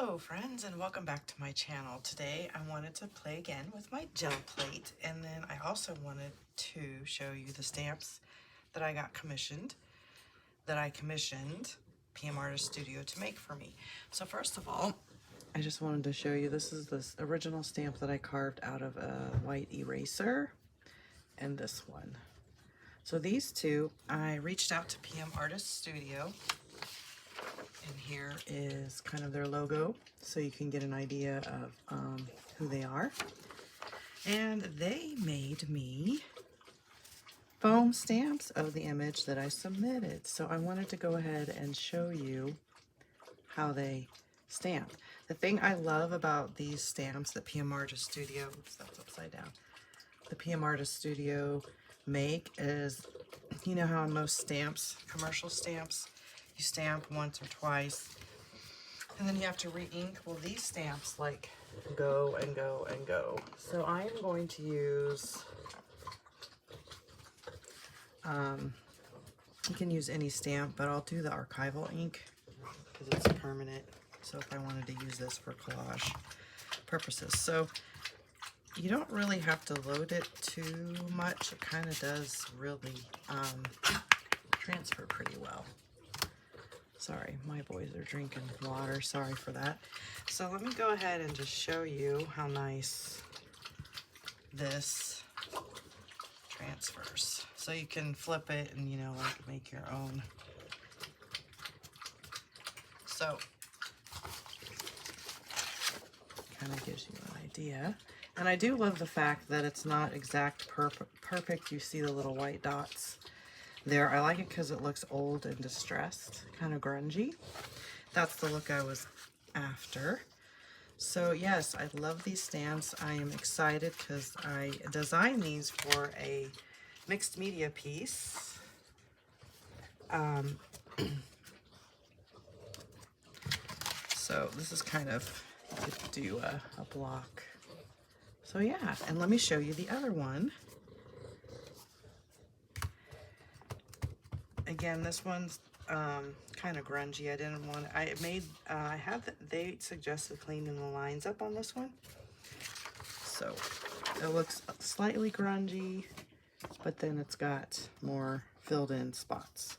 Hello friends, and welcome back to my channel. Today I wanted to play again with my gel plate, and then I also wanted to show you the stamps that I commissioned PMartiststudio to make for me. So first of all, I just wanted to show you, this is this original stamp that I carved out of a white eraser, and this one. So these two, I reached out to PMartiststudio, and here is kind of their logo, so you can get an idea of who they are. And they made me foam stamps of the image that I submitted. So I wanted to go ahead and show you how they stamp. The thing I love about these stamps that PMartiststudio, oops, that's upside down, the PMartiststudio make is, you know how in most stamps, commercial stamps, you stamp once or twice and then you have to re-ink. Well, these stamps like go and go and go. So I am going to use, you can use any stamp, but I'll do the archival ink because it's permanent. So if I wanted to use this for collage purposes. So you don't really have to load it too much. It kind of does really transfer pretty well. Sorry, my boys are drinking water. Sorry for that. So let me go ahead and just show you how nice this transfers. So you can flip it and, you know, like make your own. So kind of gives you an idea. And I do love the fact that it's not exact perfect. You see the little white dots there. I like it because it looks old and distressed, kind of grungy. That's the look I was after. So yes, I love these stamps. I am excited because I designed these for a mixed media piece. So this is kind of, you could do a block. So yeah, and let me show you the other one. Again, this one's kind of grungy. I didn't want, they suggested cleaning the lines up on this one. So it looks slightly grungy, but then it's got more filled in spots.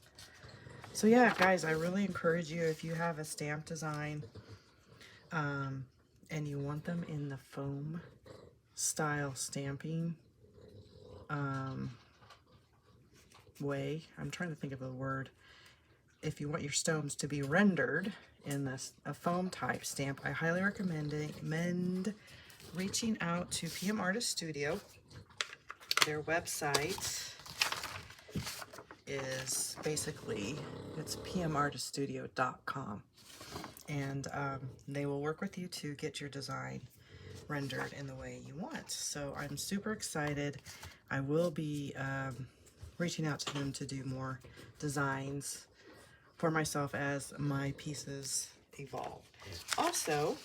So yeah, guys, I really encourage you, if you have a stamp design and you want them in the foam style stamping way, I'm trying to think of a word. If you want your stones to be rendered in a foam type stamp, I highly recommend reaching out to PMartiststudio. Their website is basically, it's PMartiststudio.com, and they will work with you to get your design rendered in the way you want. So I'm super excited. I will be reaching out to them to do more designs for myself as my pieces evolve. Also,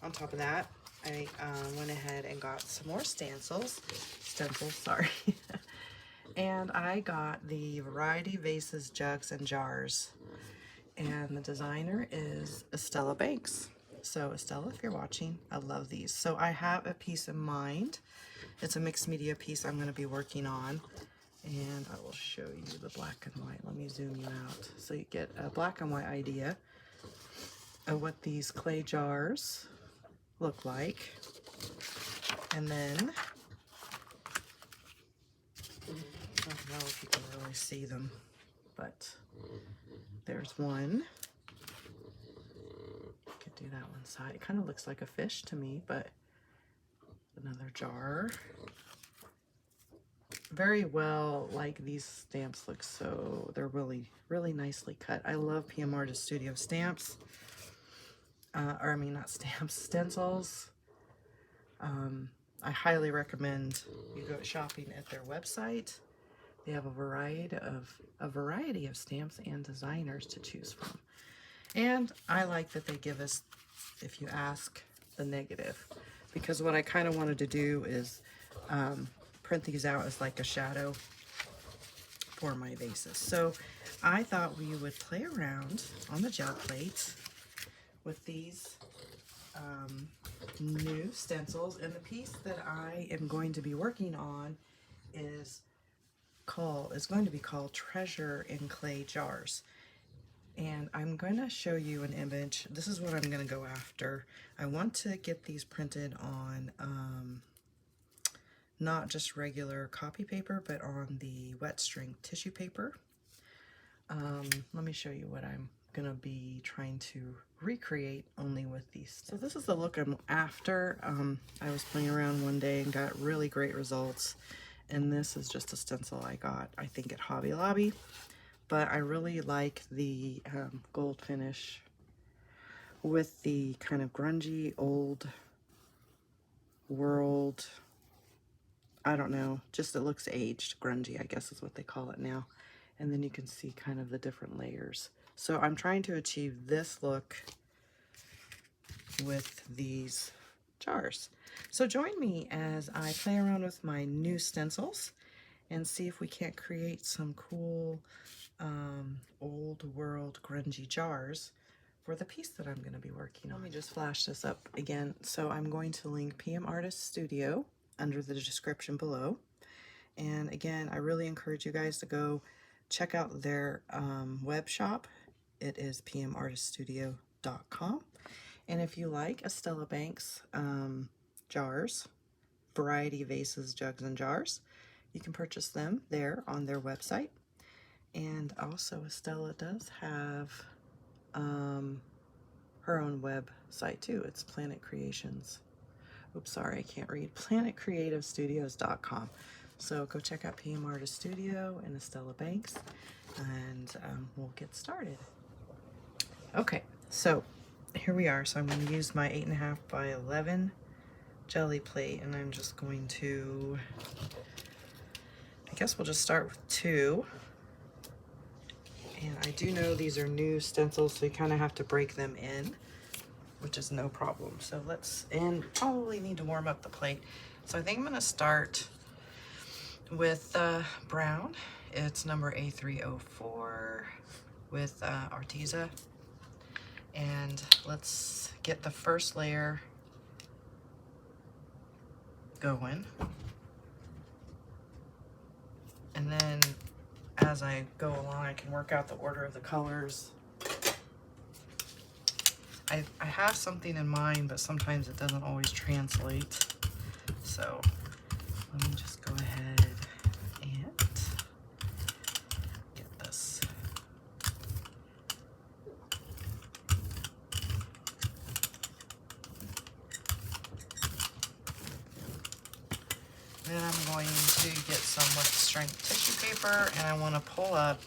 on top of that, I went ahead and got some more stencils, sorry. And I got the Variety Vases, Jugs, and Jars. And the designer is Estella Banks. So Estella, if you're watching, I love these. So I have a piece in mind. It's a mixed media piece I'm going to be working on. And I will show you the black and white. Let me zoom you out so you get a black and white idea of what these clay jars look like. And then, I don't know if you can really see them, but there's one. Could do that one side. It kind of looks like a fish to me, but another jar. Very well, like these stamps look so, they're really, really nicely cut. I love PMartiststudio stamps. Or I mean, not stamps, stencils. I highly recommend you go shopping at their website. They have a variety of stamps and designers to choose from. And I like that they give us, if you ask, the negative. Because what I kind of wanted to do is print these out as like a shadow for my vases. So I thought we would play around on the gel plate with these new stencils, and the piece that I am going to be working on is going to be called Treasure in Clay Jars. And I'm going to show you an image. This is what I'm going to go after. I want to get these printed on not just regular copy paper, but on the wet string tissue paper. Let me show you what I'm going to be trying to recreate only with these. So this is the look I'm after. I was playing around one day and got really great results. And this is just a stencil I got, I think, at Hobby Lobby. But I really like the gold finish with the kind of grungy, old world, I don't know, just it looks aged, grungy, I guess is what they call it now. And then you can see kind of the different layers. So I'm trying to achieve this look with these jars. So join me as I play around with my new stencils and see if we can't create some cool old world grungy jars for the piece that I'm going to be working on. Let me just flash this up again. So I'm going to link PMartiststudio under the description below. And again, I really encourage you guys to go check out their web shop. It is PMartiststudio.com. And if you like Estella Banks jars, variety vases, jugs, and jars, you can purchase them there on their website. And also Estella does have her own website too. It's Planet Creations. Oops, sorry, I can't read. PlanetCreativeStudios.com. So go check out PMartiststudio and Estella Banks, and we'll get started. Okay, so here we are. So I'm going to use my 8.5 by 11 jelly plate, and I'm just going to, I guess we'll just start with 2. And I do know these are new stencils, so you kind of have to break them in, which is no problem. So and probably need to warm up the plate. So I think I'm going to start with brown. It's number A304 with Arteza. And let's get the first layer going. And then as I go along, I can work out the order of the colors. I have something in mind, but sometimes it doesn't always translate. So let me just go ahead and get this. Then I'm going to get some wet strength tissue paper, and I want to pull up,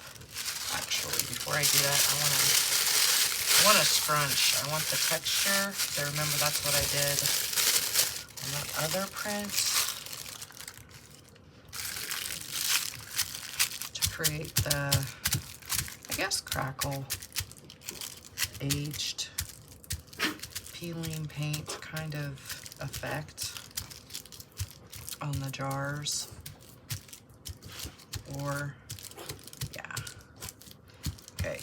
actually, before I do that, I want to scrunch. I want the texture. So remember, that's what I did on that other print to create the, I guess, crackle, aged, peeling paint kind of effect on the jars. Or, yeah. Okay.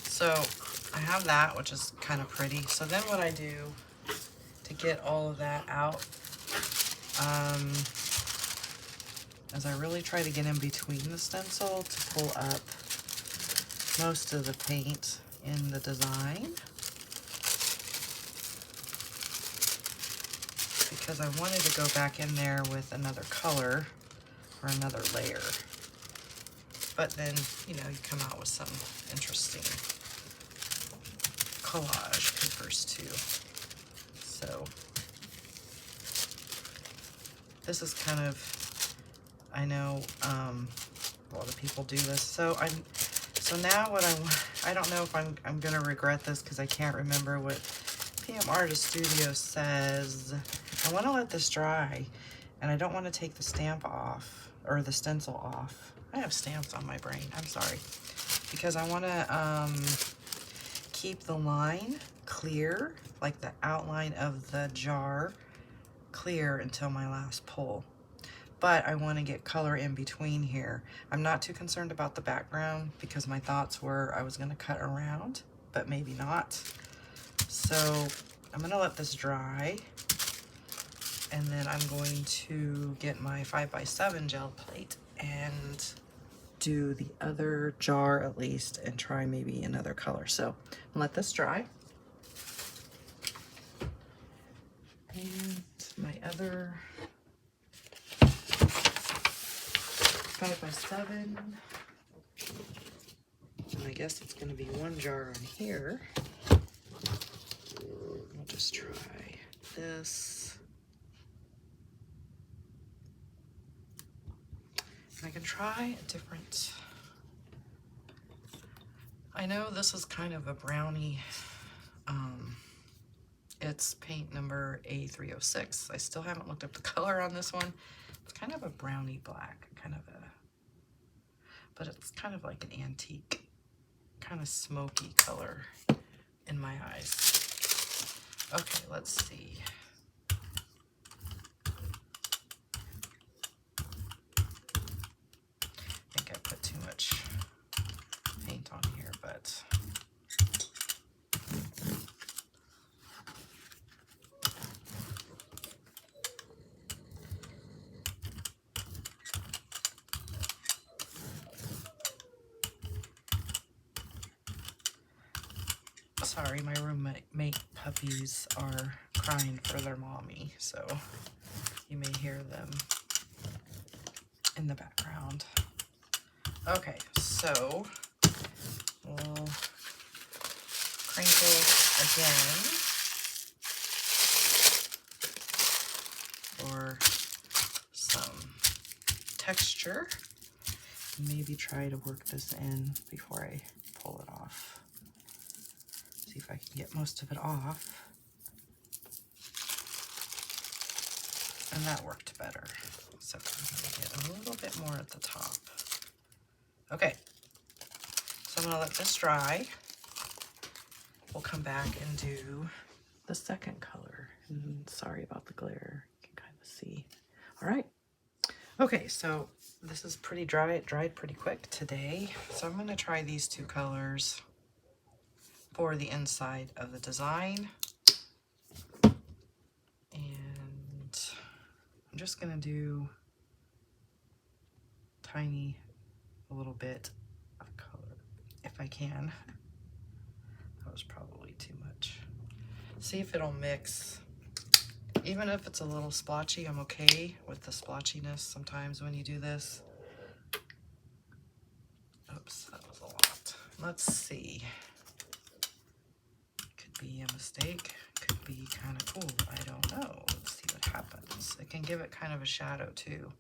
So I have that, which is kind of pretty. So then what I do to get all of that out is I really try to get in between the stencil to pull up most of the paint in the design, because I wanted to go back in there with another color or another layer. But then, you know, you come out with some interesting collage papers too. So this is kind of, I know a lot of people do this. So now what I don't know if I'm gonna regret this, because I can't remember what PMartiststudio says. I want to let this dry, and I don't want to take the stamp off, or the stencil off. I have stamps on my brain, I'm sorry. Because I want to keep the line clear, like the outline of the jar clear until my last pull. But I want to get color in between here. I'm not too concerned about the background, because my thoughts were I was going to cut around but maybe not. So I'm gonna let this dry, and then I'm going to get my 5x7 gel plate and do the other jar at least and try maybe another color. So I'll let this dry. And my other 5x7, and I guess it's going to be one jar on here. I'll just try this. And I can try a different, I know this is kind of a brownie, it's paint number A306. I still haven't looked up the color on this one. It's kind of a brownie black, but it's kind of like an antique, kind of smoky color in my eyes. Okay, let's see. I think I put too much paint on here, but sorry, my roommate puppies are crying for their mommy, so you may hear them in the background. Okay, so we'll crinkle again for some texture. Maybe try to work this in before I pull it off. See if I can get most of it off. And that worked better. So I'm gonna get a little bit more at the top. Okay, so I'm gonna let this dry. We'll come back and do the second color. And sorry about the glare, you can kind of see. All right, okay, so this is pretty dry. It dried pretty quick today. So I'm gonna try these two colors for the inside of the design. And I'm just gonna do a little bit of color if I can. That was probably too much. See if it'll mix. Even if it's a little splotchy, I'm okay with the splotchiness sometimes when you do this. Oops, that was a lot. Let's see. Could be a mistake, could be kind of cool, I don't know. Let's see what happens. It can give it kind of a shadow too,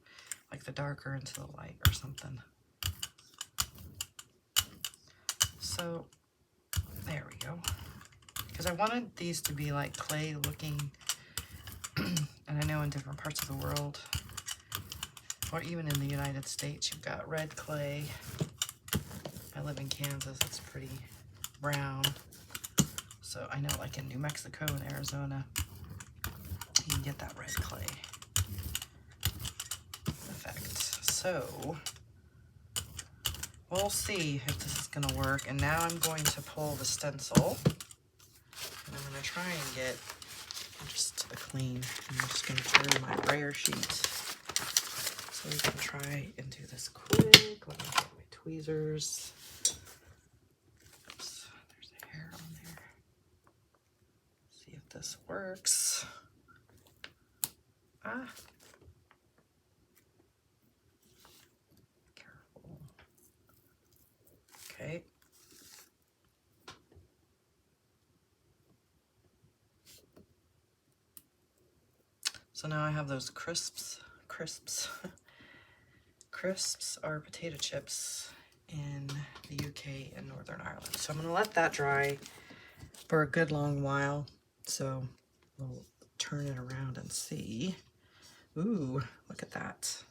like the darker into the light or something. So there we go. Because I wanted these to be like clay looking, and I know in different parts of the world, or even in the United States, you've got red clay. I live in Kansas, it's pretty brown. So I know like in New Mexico and Arizona, you can get that red clay effect. So we'll see if this is gonna work. And now I'm going to pull the stencil, and I'm gonna try and get just the clean. I'm just gonna turn my brayer sheet so we can try and do this quick. Let me get my tweezers. Oops, there's a hair on there. See if this works. Ah. Careful. Okay. So now I have those crisps. Crisps are potato chips in the UK and Northern Ireland. So I'm gonna let that dry for a good long while. So we'll turn it around and see. Ooh, look at that.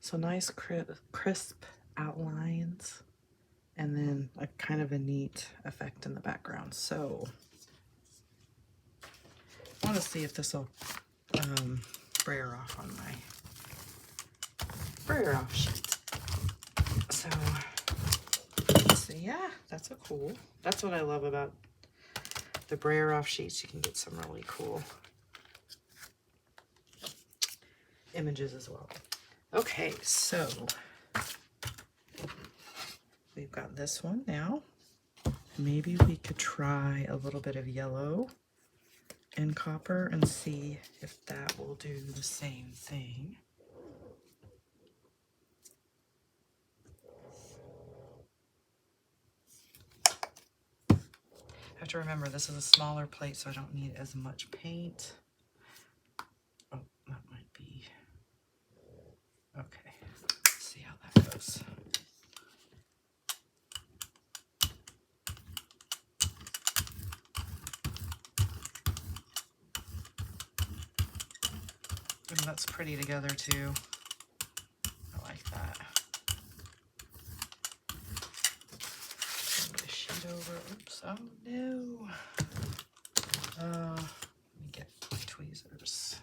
So nice crisp outlines, and then a kind of a neat effect in the background. So I want to see if this will brayer off on my brayer off sheet. So yeah, that's that's what I love about the brayer off sheets. You can get some really cool images as well. Okay, so we've got this one now. Maybe we could try a little bit of yellow and copper and see if that will do the same thing. I have to remember this is a smaller plate, so I don't need as much paint. Oh, that might be okay. Let's see how that goes. And that's pretty together too. I like that. Turn the sheet over. Oops, oh no. Let me get my tweezers.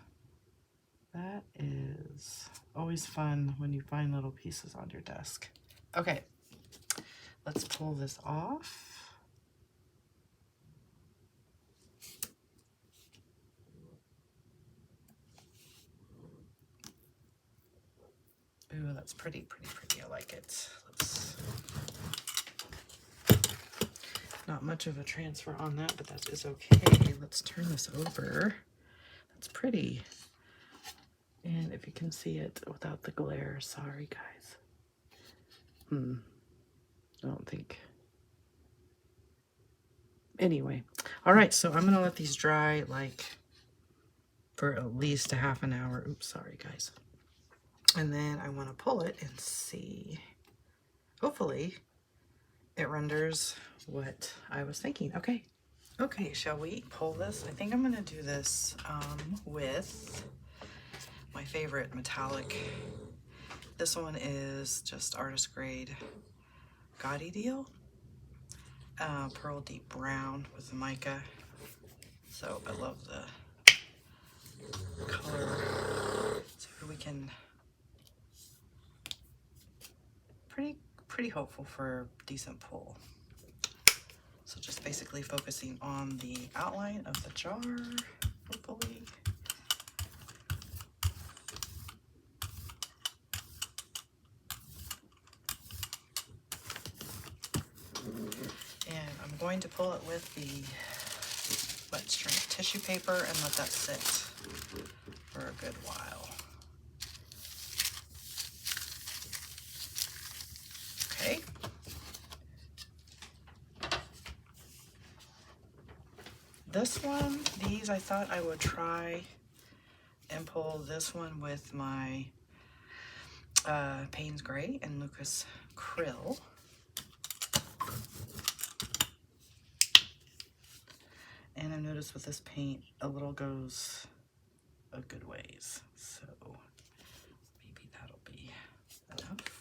That is always fun when you find little pieces on your desk. Okay, let's pull this off. Ooh, that's pretty. I like it. Not much of a transfer on that, but that is okay. Let's turn this over. That's pretty. And if you can see it without the glare, sorry guys. I don't think. Anyway, all right, so I'm gonna let these dry like for at least a half an hour. Oops, sorry guys. And then I want to pull it and see. Hopefully it renders what I was thinking. Okay. Okay, shall we pull this? I think I'm gonna do this with my favorite metallic. This one is just artist grade Gaudy deal. Pearl deep brown with the mica. So I love the color. So we can pretty hopeful for decent pull. So just basically focusing on the outline of the jar, hopefully. And I'm going to pull it with the wet strength tissue paper and let that sit for a good while. Okay. This one, these I thought I would try and pull this one with my Payne's Gray and Lucas Krill. And I've noticed with this paint, a little goes a good ways. So maybe that'll be enough.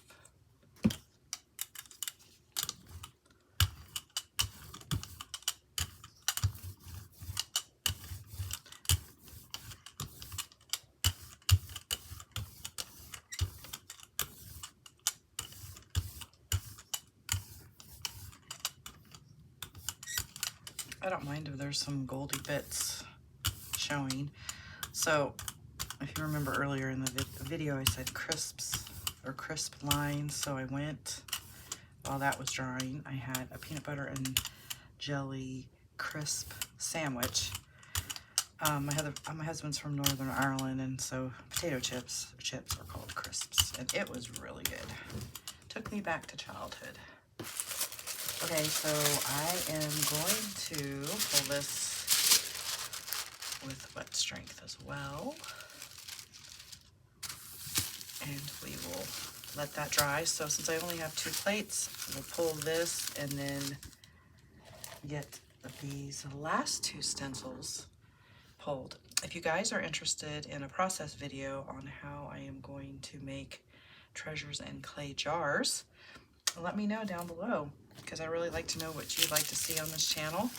I don't mind if there's some goldy bits showing. So if you remember earlier in the video, I said crisps or crisp lines. So I went, while that was drying, I had a peanut butter and jelly crisp sandwich. My husband's from Northern Ireland, and so potato chips are called crisps, and it was really good. Took me back to childhood. Okay, so I am going to pull this with wet strength as well. And we will let that dry. So since I only have 2 plates, we'll pull this and then get these last 2 stencils pulled. If you guys are interested in a process video on how I am going to make treasures and clay jars, let me know down below, because I really like to know what you'd like to see on this channel.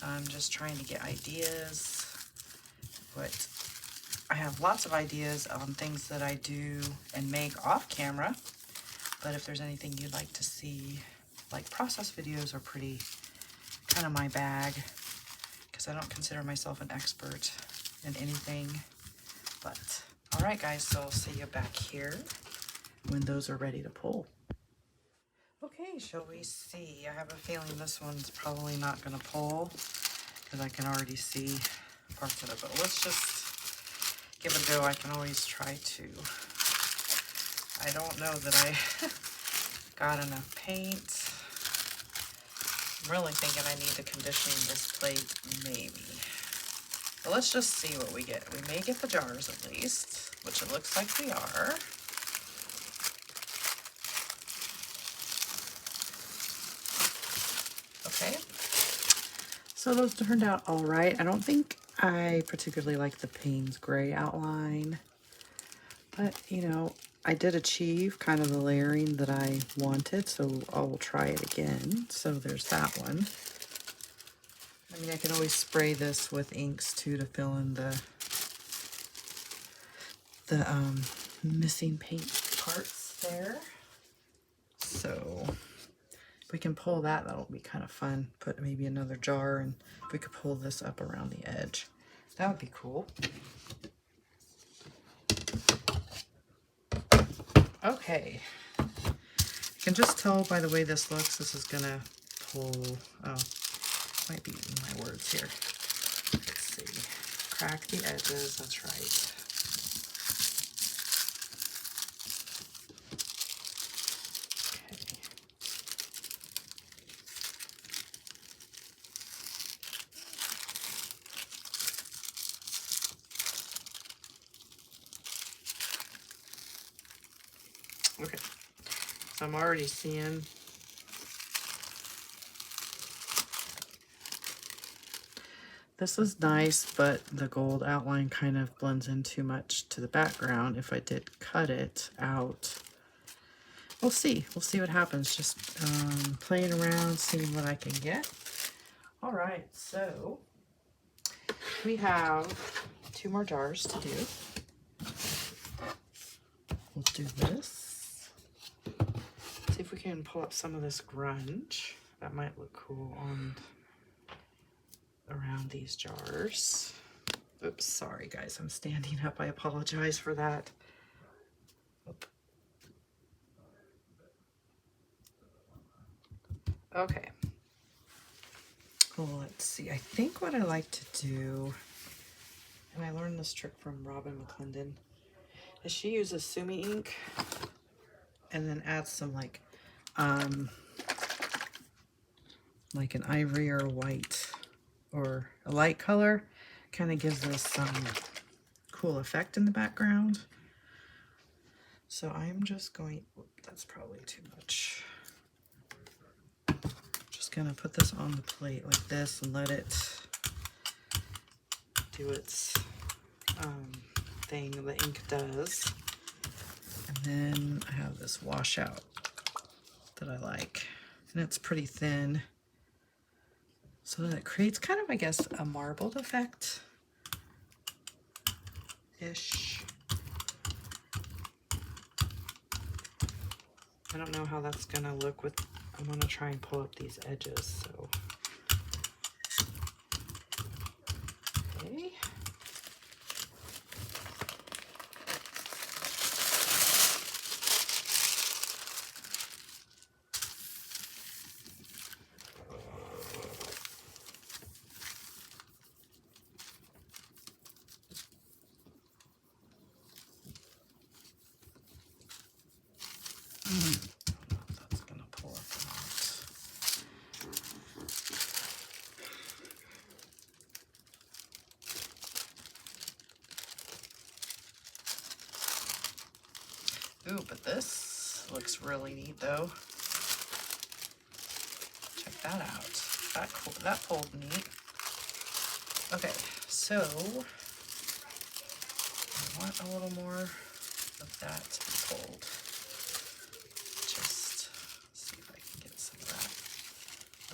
I'm just trying to get ideas. I have lots of ideas on things that I do and make off camera, but if there's anything you'd like to see like process videos are pretty kind of my bag, because I don't consider myself an expert in anything. But all right, guys, so I'll see you back here when those are ready to pull. Okay, shall we see? I have a feeling this one's probably not going to pull because I can already see parts of it, but let's just give it a go. I can always try to. I don't know that I got enough paint. I'm really thinking I need to condition this plate, maybe. But let's just see what we get. We may get the jars at least, which it looks like we are. Okay. So those turned out all right. I don't think I particularly like the Payne's gray outline, but you know, I did achieve kind of the layering that I wanted, so I'll try it again. So there's that one. I mean, I can always spray this with inks too to fill in the missing paint parts there. So if we can pull that, that'll be kind of fun. Put maybe another jar, and if we could pull this up around the edge, that would be cool. Okay, you can just tell by the way this looks, this is gonna pull, oh, might be eating my words here. Let's see, crack the edges, that's right. Okay, so I'm already seeing this is nice, but the gold outline kind of blends in too much to the background. If I did cut it out, we'll see. We'll see what happens. Just playing around, seeing what I can get. All right, so we have 2 more jars to do. We'll do this. See if we can pull up some of this grunge. That might look cool on around these jars. Oops, sorry guys, I'm standing up. I apologize for that. Oop. Okay. Well, let's see. I think what I like to do, and I learned this trick from Robin McClendon, is she uses Sumi ink and then adds some like an ivory or a white or a light color. Kind of gives us some cool effect in the background. So I'm just going, that's probably too much. Just gonna put this on the plate like this and let it do its thing the ink does. And then I have this washout that I like, and it's pretty thin, so that it creates kind of, I guess, a marbled effect ish. I don't know how that's gonna look with, I'm gonna try and pull up these edges, so okay. That's gonna pull up or not. Ooh, but this looks really neat though. Check that out. That pulled neat. Okay, so I want a little more of that to be pulled. Just see if I can get some of that.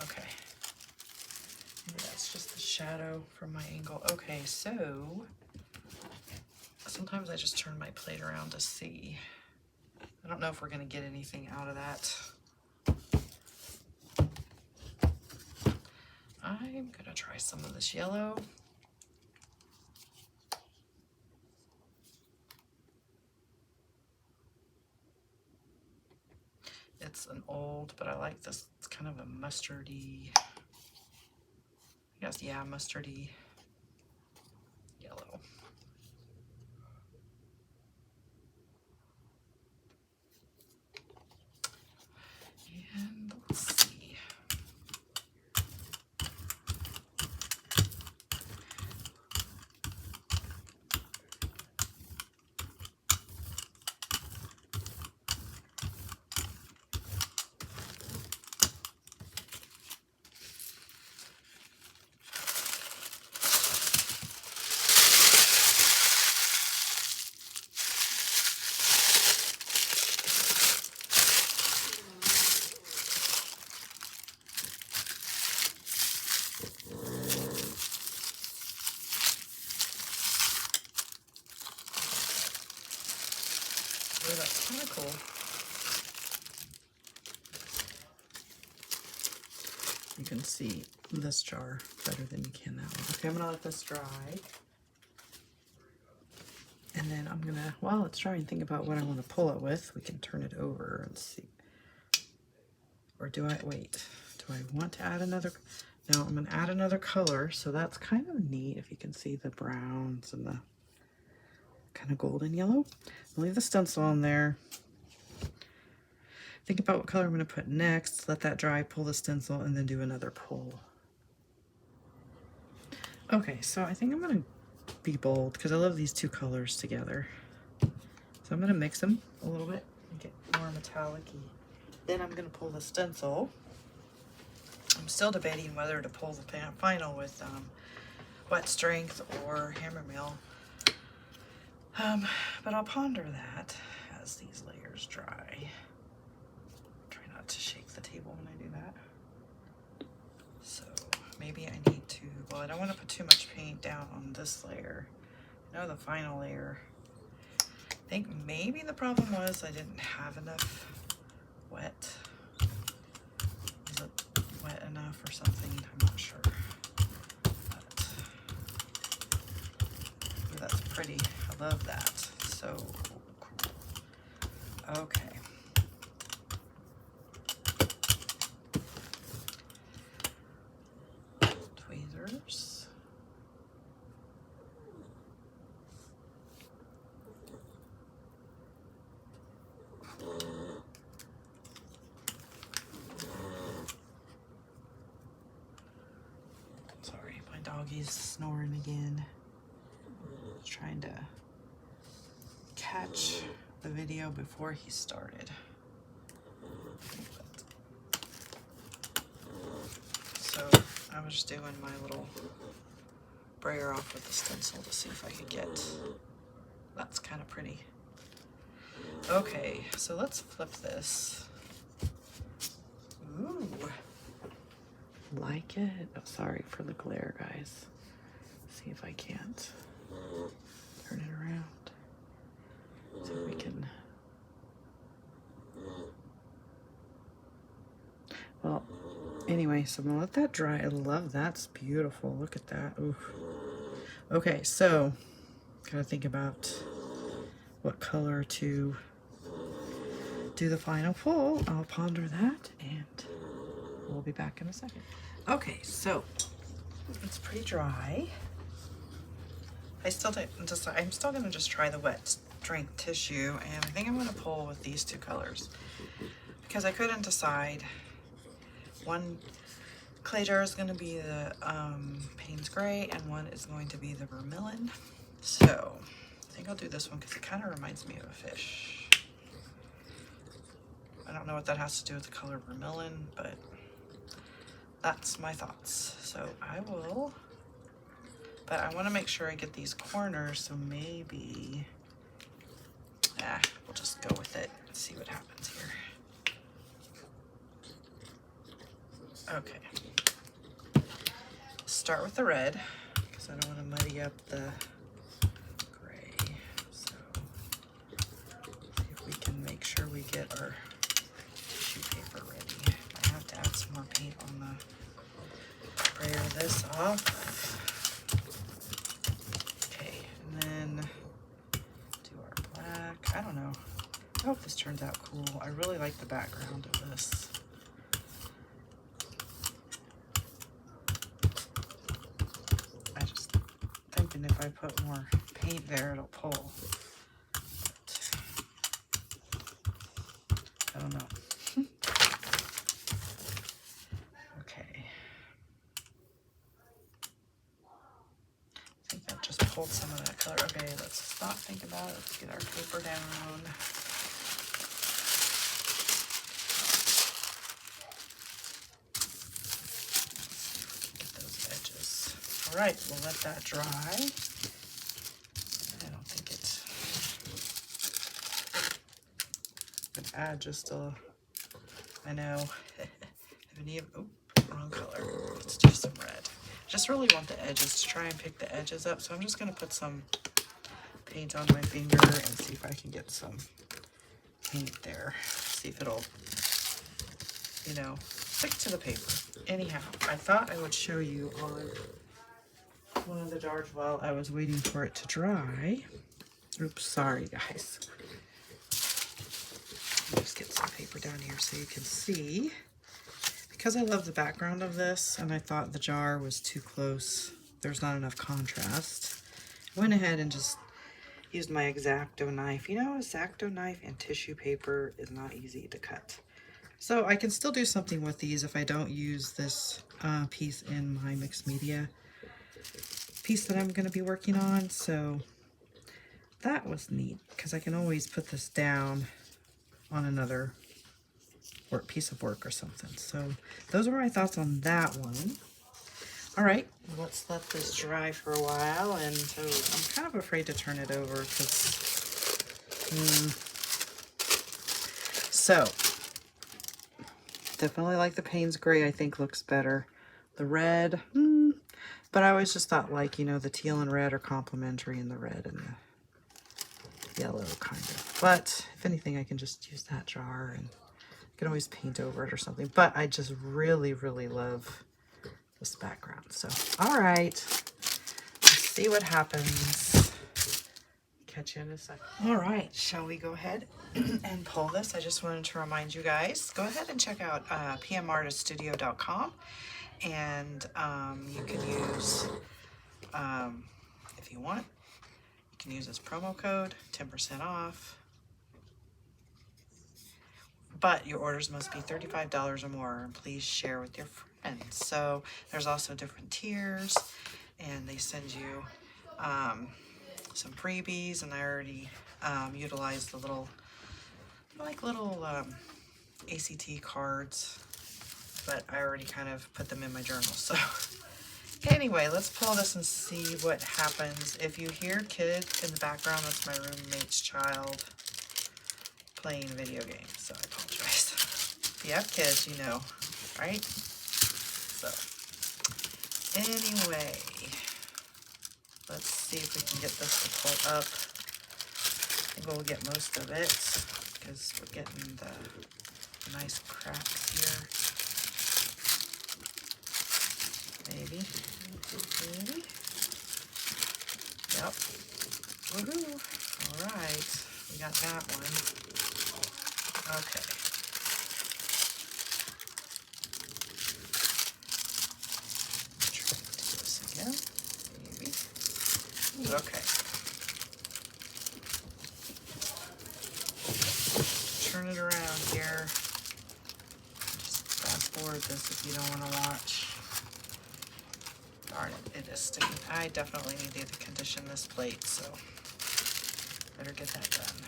Okay. Maybe that's just the shadow from my angle. Okay, so sometimes I just turn my plate around to see. I don't know if we're going to get anything out of that. I'm gonna try some of this yellow. It's an old, but I like this. It's kind of a mustardy, I guess, yeah, mustardy yellow. And let's see. Oh, that's kind of cool. You can see this jar better than you can that one. Okay, I'm gonna let this dry. And then I'm gonna, while it's drying, think about what I want to pull it with. We can turn it over and see. Or do I, wait, do I want to add another? No, I'm gonna add another color. So that's kind of neat if you can see the browns and the kind of golden yellow. I'll leave the stencil on there. Think about what color I'm gonna put next. Let that dry, pull the stencil, and then do another pull. Okay, so I think I'm gonna be bold because I love these two colors together. So I'm gonna mix them a little bit and get more metallic-y. Then I'm gonna pull the stencil. I'm still debating whether to pull the final with wet strength or hammer mill. But I'll ponder that as these layers dry. Try not to shake the table when I do that. So maybe I need to, well, I don't want to put too much paint down on this layer. I know the final layer. I think maybe the problem was I didn't have enough wet. Is it wet enough or something? I'm not sure. But, ooh, that's pretty. I love that. So cool. Okay. Tweezers. Sorry, my doggy's snoring again. Just trying to catch the video before he started. So I was just doing my little brayer off with the stencil to see if I could get, that's kind of pretty. Okay, so let's flip this. Ooh, like it. Oh, sorry for the glare, guys. See if I can't turn it around. See if we can. Well, anyway, so I'm gonna let that dry. I love that. It's beautiful. Look at that. Ooh. Okay, so gotta think about what color to do the final pull. I'll ponder that and we'll be back in a second. Okay, so it's pretty dry. I'm still gonna just try the wet strength tissue, and I think I'm gonna pull with these two colors because I couldn't decide. One clay jar is gonna be the Payne's Gray, and one is going to be the Vermilion. So I think I'll do this one because it kind of reminds me of a fish. I don't know what that has to do with the color Vermilion, but that's my thoughts. So I will, but I want to make sure I get these corners, so maybe, we'll just go with it and see what happens here. Okay. Start with the red, because I don't want to muddy up the gray. So, see if we can make sure we get our tissue paper ready. I have to add some more paint on the sprayer off. Okay, and then do our black. I don't know. I hope this turns out cool. I really like the background of this. I just thinking if I put more paint there, it'll pull. But I don't know. Okay. I think that just pulled some of that color. Okay, let's stop thinking about it. Let's get our paper down. All right, we'll let that dry. I don't think it's gonna add just a, I know, oh, wrong color. Let's do some red. Just really want the edges to try and pick the edges up. So I'm just gonna put some paint on my finger and see if I can get some paint there. See if it'll, you know, stick to the paper. Anyhow, I thought I would show you on one of the jars while I was waiting for it to dry. Oops, sorry guys. Just get some paper down here so you can see. Because I love the background of this and I thought the jar was too close, there's not enough contrast, I went ahead and just used my X-Acto knife. You know, a X-Acto knife and tissue paper is not easy to cut. So I can still do something with these if I don't use this piece in my mixed media piece that I'm going to be working on. So that was neat because I can always put this down on another piece of work or something. So those are my thoughts on that one. All right, let's let this dry for a while. And so I'm kind of afraid to turn it over because so definitely like the Payne's gray. I think looks better. The red, but I always just thought, like, you know, the teal and red are complementary in the red and the yellow kind of. But if anything, I can just use that jar and I can always paint over it or something. But I just really, really love this background. So, all right, let's see what happens. Catch you in a second. All right, shall we go ahead and pull this? I just wanted to remind you guys, go ahead and check out PMartiststudio.com. And you can use, if you want, you can use this promo code, 10% off. But your orders must be $35 or more, and please share with your friends. So there's also different tiers, and they send you some freebies, and I already utilized the little ACT cards. But I already kind of put them in my journal. So anyway, let's pull this and see what happens. If you hear kid in the background, that's my roommate's child playing video games. So I apologize. If you have kids, you know, right? So anyway, let's see if we can get this to pull up. I think we'll get most of it because we're getting the nice cracks here. Maybe. Yep. Woohoo. All right. We got that one. Okay. Try to do this again. Maybe. Okay. Turn it around here. Just fast forward this if you don't want to watch. Darn it, it is sticking. I definitely needed to condition this plate, so better get that done.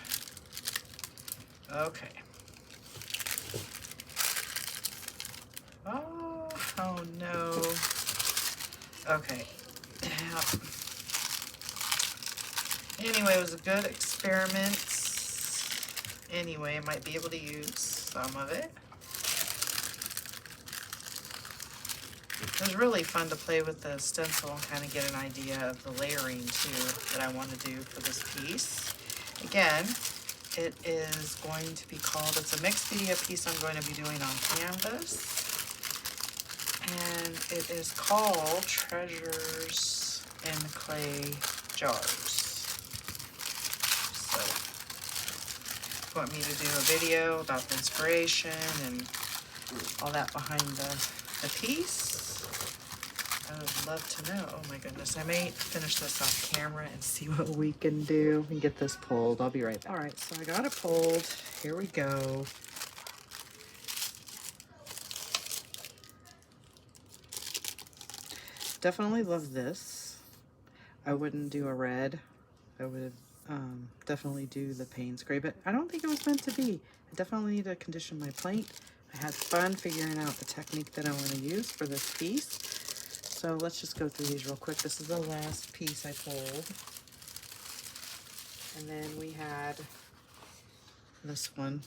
Okay. Oh no. Okay. Anyway, it was a good experiment. Anyway, I might be able to use some of it. It was really fun to play with the stencil and kind of get an idea of the layering too that I want to do for this piece. Again, it is going to be called, it's a mixed media piece I'm going to be doing on canvas. And it is called Treasures in Clay Jars. So, if you want me to do a video about the inspiration and all that behind the piece, I would love to know. Oh my goodness, I may finish this off camera and see what we can do and get this pulled. I'll be right back. All right, so I got it pulled. Here we go. Definitely love this. I wouldn't do a red. I would definitely do the Payne's Gray, but I don't think it was meant to be. I definitely need to condition my plate. I had fun figuring out the technique that I want to use for this piece. So let's just go through these real quick. This is the last piece I pulled. And then we had this one.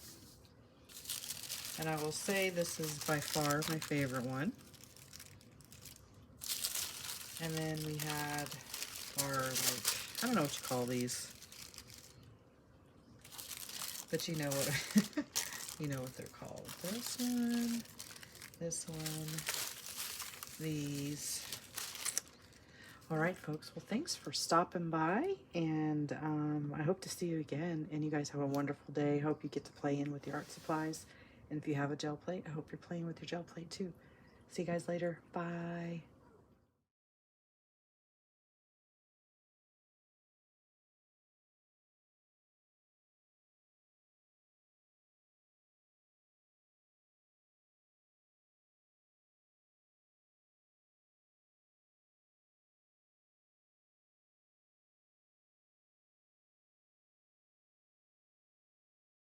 And I will say this is by far my favorite one. And then we had our, like, I don't know what you call these, but you know what, you know what they're called. This one, these. All right, folks. Well, thanks for stopping by, and I hope to see you again. And you guys have a wonderful day. Hope you get to play in with your art supplies. And if you have a gel plate, I hope you're playing with your gel plate too. See you guys later. Bye.